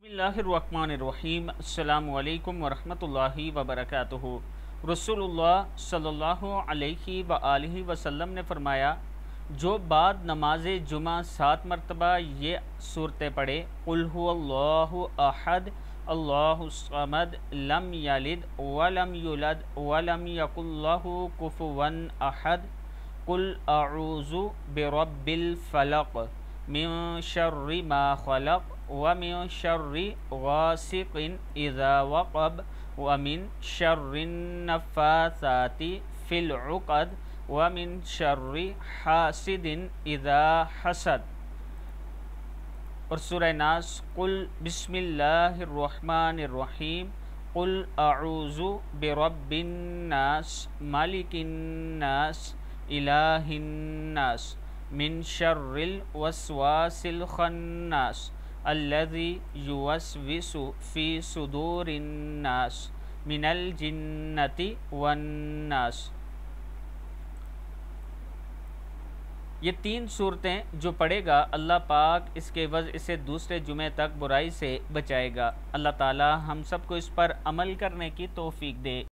बिस्मिल्लाहिर्रहमानिर्रहीम। अस्सलामु अलैकुम वरहमतुल्लाहि वबरकातुहू। रसूलुल्लाह सल्लल्लाहु अलैहि व आलिहि वसल्लम ने फरमाया, जो बाद नमाज जुमा 7 मरतबा ये सूरतें पढ़े, कुल हुवल्लाहु अहद अल्लाहुस समद लम यलिद वलम युलद वलम यकुल लहू कुफुवन अहद, कुल अऊज़ु बिरब्बिल फलक मिन शर्रि मा खलक व मिन शर्रि गासिकिन इज़ा वक़ब व मिन शर्रिन नफ़्फ़ासाति फ़िल उक़द व मिन शर्रि हासिदिन इज़ा हसद। और सूरह नास, कुल बिस्मिल्लाहिर्रहमानिर्रहीम, कुल अऊज़ु बिरब्बिन नास मालिकिन नास इलाहिन नास मिन शर्रिल वस्वासिल खन्नास अल्लज़ी युवस्विसु फ़ी सुदूरिन नास मिनल जिन्नति वन नास। ये 3 सूरतें जो पढ़ेगा, अल्लाह पाक इसके एवज़ इसे दूसरे जुमे तक बुराई से बचाएगा। अल्लाह ताला हम सबको इस पर अमल करने की तौफ़ीक दे।